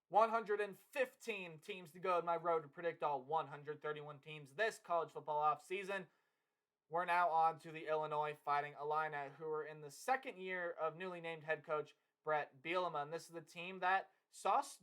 115 teams to go on my road to predict all 131 teams this college football offseason. We're now on to the Illinois Fighting Illini, who are in the second year of newly named head coach Bret Bielema. And this is the team that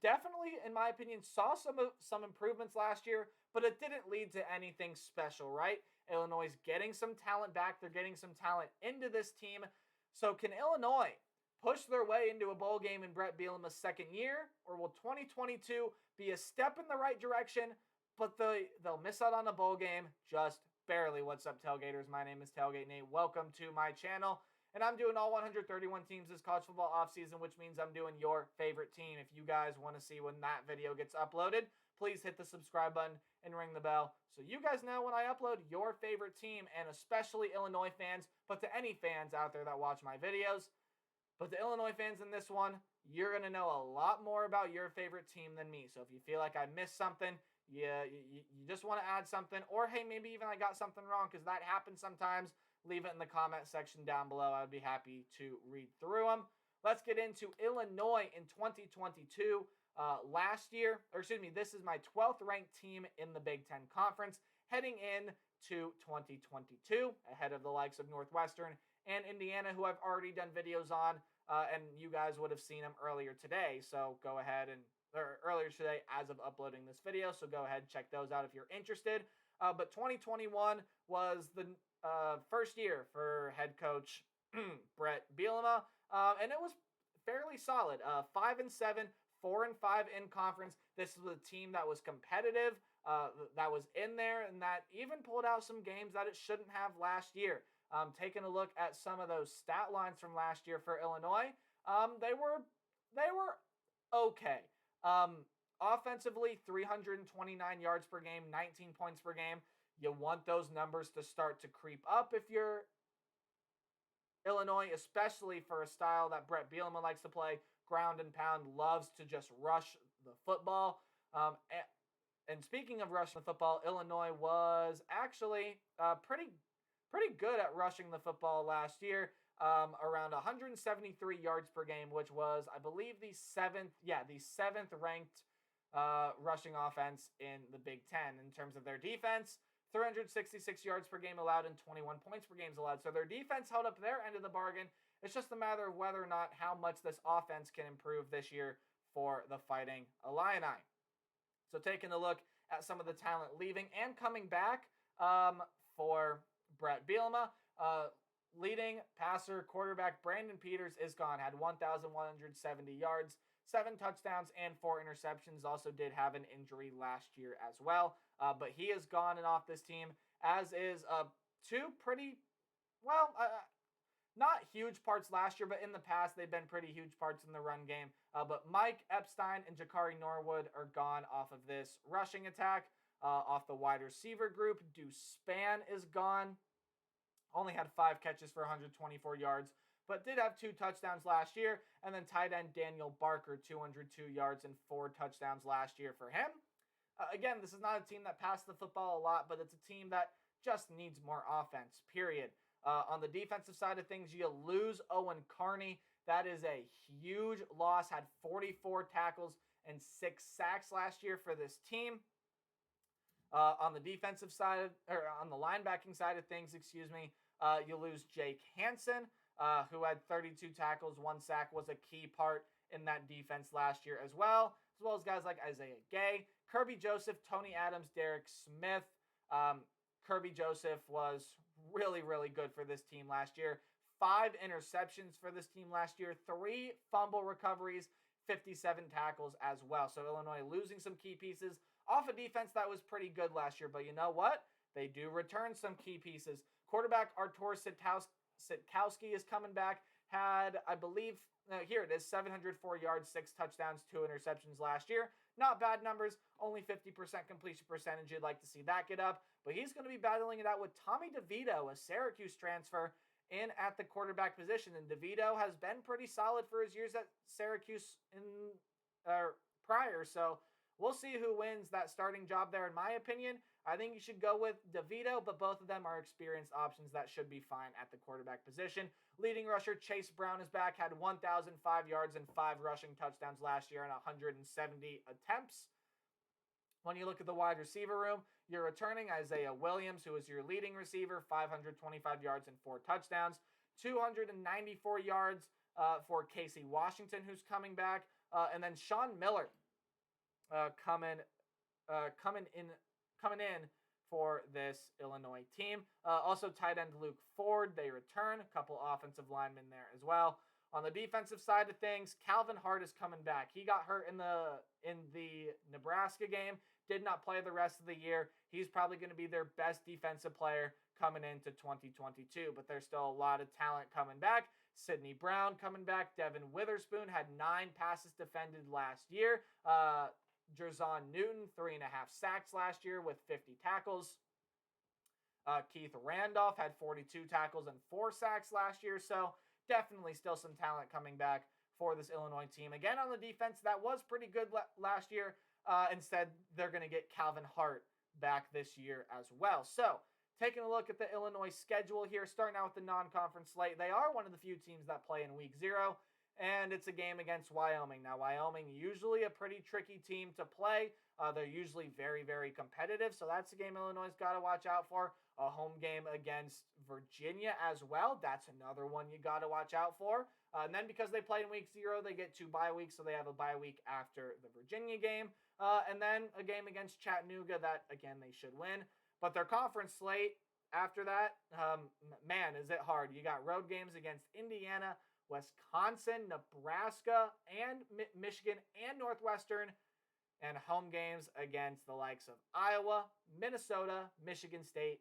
definitely, in my opinion, saw some improvements last year, but it didn't lead to anything special, right? Illinois is getting some talent back. They're getting some talent into this team. So can Illinois push their way into a bowl game in Bret Bielema's second year, or will 2022 be a step in the right direction, but they'll miss out on a bowl game just barely? What's up, Tailgaters? My name is Tailgate Nate. Welcome to my channel. And I'm doing all 131 teams this college football offseason, which means I'm doing your favorite team. If you guys want to see when that video gets uploaded, please hit the subscribe button and ring the bell so you guys know when I upload your favorite team, and especially Illinois fans, but to any fans out there that watch my videos. But the Illinois fans in this one, you're going to know a lot more about your favorite team than me. So if you feel like I missed something, you just want to add something, or hey, maybe even I got something wrong, because that happens sometimes, leave it in the comment section down below. I would be happy to read through them. Let's get into Illinois in 2022. This is my 12th ranked team in the Big Ten Conference heading in to 2022, ahead of the likes of Northwestern and Indiana, who I've already done videos on, and you guys would have seen them earlier today. So go ahead earlier today as of uploading this video. So go ahead and check those out if you're interested. But 2021 was the first year for head coach Bret Bielema, and it was fairly solid. 5-7, 4-5 in conference. This was a team that was competitive, that was in there, and that even pulled out some games that it shouldn't have last year. Taking a look at some of those stat lines from last year for Illinois, they were okay. Offensively, 329 yards per game, 19 points per game. You want those numbers to start to creep up if you're Illinois, especially for a style that Bret Bielema likes to play, ground and pound, loves to just rush the football. And speaking of rushing the football, Illinois was actually pretty good at rushing the football last year, around 173 yards per game, which was, I believe, the seventh ranked rushing offense in the Big Ten. In terms of their defense, 366 yards per game allowed and 21 points per game allowed. So their defense held up their end of the bargain. It's just a matter of whether or not how much this offense can improve this year for the Fighting Illini. So taking a look at some of the talent leaving and coming back for Bret Bielema, leading passer quarterback Brandon Peters is gone, had 1,170 yards, 7 touchdowns, and 4 interceptions. Also did have an injury last year as well. But he is gone and off this team, as is two pretty, not huge parts last year, but in the past they've been pretty huge parts in the run game. But Mike Epstein and Jakari Norwood are gone off of this rushing attack. Off the wide receiver group, Deuce Spann is gone. Only had 5 catches for 124 yards, but did have 2 touchdowns last year. And then tight end Daniel Barker, 202 yards and 4 touchdowns last year for him. Again, this is not a team that passed the football a lot, but it's a team that just needs more offense, period. On the defensive side of things, you lose Owen Carney. That is a huge loss. Had 44 tackles and 6 sacks last year for this team. On the defensive side, or on the linebacking side of things, you lose Jake Hansen, who had 32 tackles, 1 sack, was a key part in that defense last year as well as guys like Isaiah Gay, Kirby Joseph, Tony Adams, Derek Smith. Kirby Joseph was really, really good for this team last year. 5 interceptions for this team last year, 3 fumble recoveries, 57 tackles as well. So Illinois losing some key pieces off a defense that was pretty good last year. But you know what? They do return some key pieces. Quarterback Artur Sitkowski is coming back. Had, I believe, here it is, 704 yards, 6 touchdowns, 2 interceptions last year. Not bad numbers, only 50% completion percentage. You'd like to see that get up. But he's going to be battling it out with Tommy DeVito, a Syracuse transfer, in at the quarterback position. And DeVito has been pretty solid for his years at Syracuse prior. So we'll see who wins that starting job there. In my opinion, I think you should go with DeVito, but both of them are experienced options that should be fine at the quarterback position. Leading rusher Chase Brown is back, had 1,005 yards and 5 rushing touchdowns last year in 170 attempts. When you look at the wide receiver room, you're returning Isaiah Williams, who is your leading receiver, 525 yards and 4 touchdowns. 294 yards for Casey Washington, who's coming back. And then Sean Miller coming in for this Illinois team. Also tight end Luke Ford, they return. A couple offensive linemen there as well. On the defensive side of things, Calvin Hart is coming back. He got hurt in the Nebraska game, did not play the rest of the year. He's probably going to be their best defensive player coming into 2022, but there's still a lot of talent coming back. Sidney Brown coming back. Devin Witherspoon had 9 passes defended last year. Jerzon Newton, 3.5 sacks last year with 50 tackles. Keith Randolph had 42 tackles and 4 sacks last year, so definitely still some talent coming back for this Illinois team. Again, on the defense, that was pretty good last year. Instead, they're going to get Calvin Hart back this year as well. So, taking a look at the Illinois schedule here, starting out with the non-conference slate, they are one of the few teams that play in Week 0, and it's a game against Wyoming. Now, Wyoming, usually a pretty tricky team to play. They're usually very, very competitive, so that's a game Illinois' got to watch out for. A home game against Virginia as well. That's another one you got to watch out for. And then because they play in Week 0, they get 2 bye weeks, so they have a bye week after the Virginia game. And then a game against Chattanooga that, again, they should win. But their conference slate after that, man, is it hard. You got road games against Indiana, Wisconsin, Nebraska, and Michigan, and Northwestern, and home games against the likes of Iowa, Minnesota, Michigan State,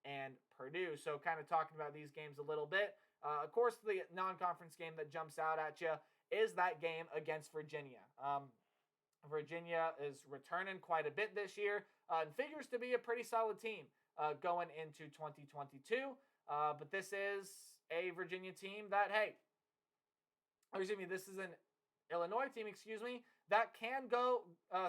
and Purdue. So kind of talking about these games a little bit. Of course, the non-conference game that jumps out at you is that game against Virginia. Virginia is returning quite a bit this year and figures to be a pretty solid team going into 2022. But this is a Virginia team that, this is an Illinois team, that can go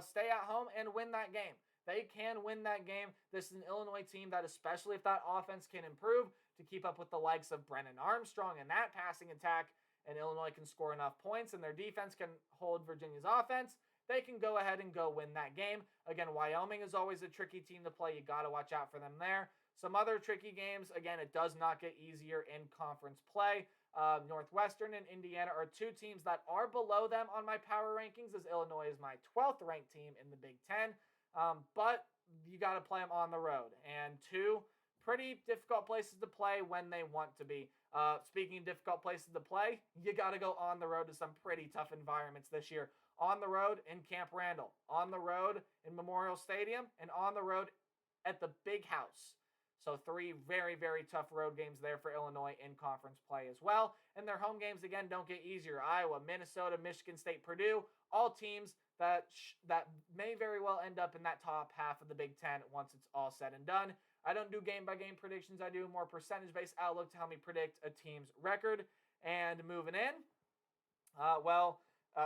stay at home and win that game. They can win that game. This is an Illinois team that, especially if that offense can improve to keep up with the likes of Brennan Armstrong and that passing attack, and Illinois can score enough points and their defense can hold Virginia's offense, they can go ahead and go win that game. Again, Wyoming is always a tricky team to play. You got to watch out for them there. Some other tricky games, again, it does not get easier in conference play. Northwestern and Indiana are 2 teams that are below them on my power rankings, as Illinois is my 12th ranked team in the Big Ten. But you got to play them on the road. And 2 pretty difficult places to play when they want to be. Speaking of difficult places to play, you got to go on the road to some pretty tough environments this year. On the road in Camp Randall, on the road in Memorial Stadium, and on the road at the Big House. So 3 very, very tough road games there for Illinois in conference play as well. And their home games, again, don't get easier. Iowa, Minnesota, Michigan State, Purdue, all teams that may very well end up in that top half of the Big Ten once it's all said and done. I don't do game-by-game predictions. I do more percentage-based outlook to help me predict a team's record. And moving in,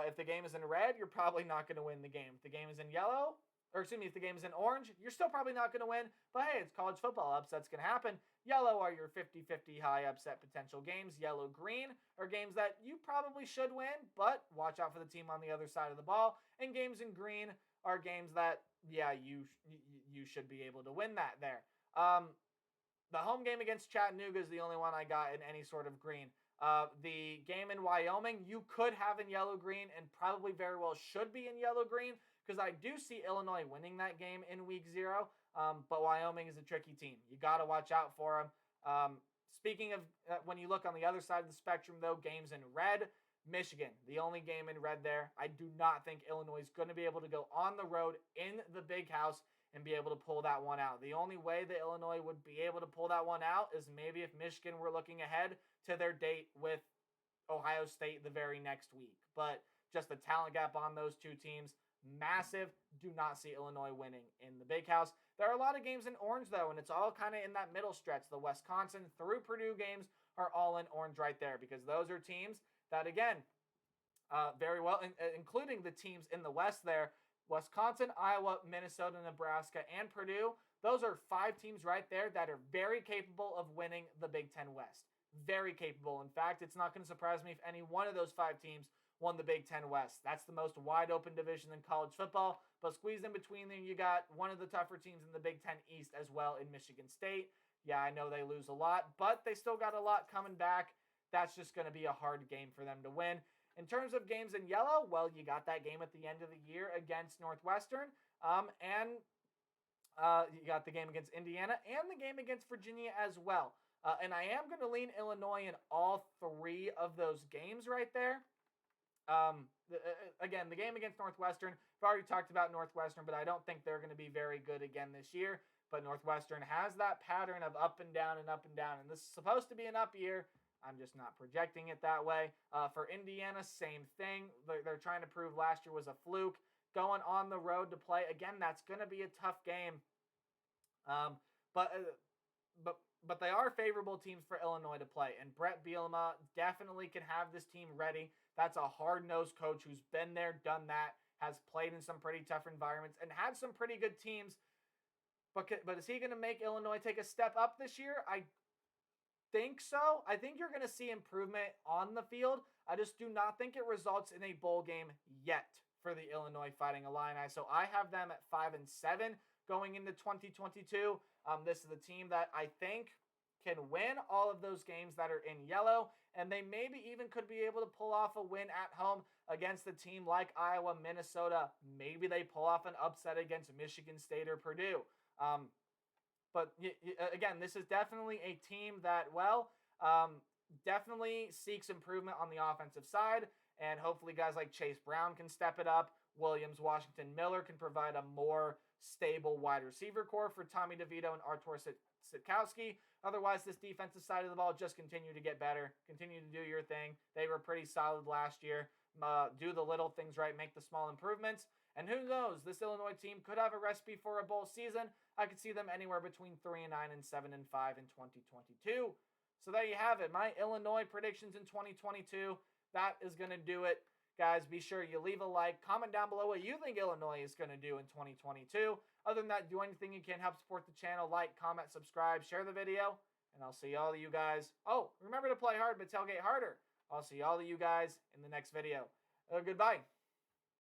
if the game is in red, you're probably not going to win the game. If the game is in yellow, if the game is in orange, you're still probably not going to win. But hey, it's college football. Upsets can happen. Yellow are your 50-50 high upset potential games. Yellow-green are games that you probably should win, but watch out for the team on the other side of the ball. And games in green are games that, you should be able to win that there. The home game against Chattanooga is the only one I got in any sort of green. The game in Wyoming, you could have in yellow-green and probably very well should be in yellow-green, because I do see Illinois winning that game in Week 0, but Wyoming is a tricky team. You got to watch out for them. Speaking of when you look on the other side of the spectrum, though, games in red, Michigan, the only game in red there. I do not think Illinois is going to be able to go on the road in the Big House and be able to pull that one out. The only way that Illinois would be able to pull that one out is maybe if Michigan were looking ahead to their date with Ohio State the very next week. But just the talent gap on those 2 teams, massive. Do not see Illinois winning in the Big House. There are a lot of games in orange, though, and it's all kind of in that middle stretch. The Wisconsin through Purdue games are all in orange right there, because those are teams that, again, very well, including the teams in the West there, Wisconsin, Iowa, Minnesota, Nebraska, and Purdue. Those are 5 teams right there that are very capable of winning the Big Ten West. Very capable. In fact, it's not going to surprise me if any one of those 5 teams won the Big Ten West. That's the most wide open division in college football. But squeezed in between there, you got one of the tougher teams in the Big Ten East as well in Michigan State. Yeah, I know they lose a lot, but they still got a lot coming back. That's just going to be a hard game for them to win. In terms of games in yellow, well, you got that game at the end of the year against Northwestern, and you got the game against Indiana and the game against Virginia as well. And I am going to lean Illinois in all 3 of those games right there. Again, the game against Northwestern, I've already talked about Northwestern, but I don't think they're going to be very good again this year. But Northwestern has that pattern of up and down and up and down, and this is supposed to be an up year. I'm just not projecting it that way. For Indiana, same thing. They're trying to prove last year was a fluke. Going on the road to play, again, that's going to be a tough game. But they are favorable teams for Illinois to play, and Bret Bielema definitely can have this team ready. That's a hard-nosed coach who's been there, done that, has played in some pretty tough environments, and had some pretty good teams. But is he going to make Illinois take a step up this year? I think so. I think you're going to see improvement on the field. I just do not think it results in a bowl game yet for the Illinois Fighting Illini. So I have them at 5-7 going into 2022. This is a team that I think can win all of those games that are in yellow, and they maybe even could be able to pull off a win at home against a team like Iowa, Minnesota. Maybe they pull off an upset against Michigan State or Purdue. But again, this is definitely a team that, definitely seeks improvement on the offensive side, and hopefully guys like Chase Brown can step it up. Williams, Washington, Miller can provide a more stable wide receiver core for Tommy DeVito and Artur Sitkowski. Otherwise, this defensive side of the ball just continue to get better. Continue to do your thing. They were pretty solid last year. Do the little things right, make the small improvements. And who knows, this Illinois team could have a recipe for a bowl season. I could see them anywhere between 3-9 and 7-5 in 2022. So there you have it, my Illinois predictions in 2022. That is going to do it. Guys, be sure you leave a like, comment down below what you think Illinois is going to do in 2022. Other than that, do anything you can, help support the channel, like, comment, subscribe, share the video, and I'll see all of you guys. Oh, remember to play hard, but tailgate harder. I'll see all of you guys in the next video. Goodbye.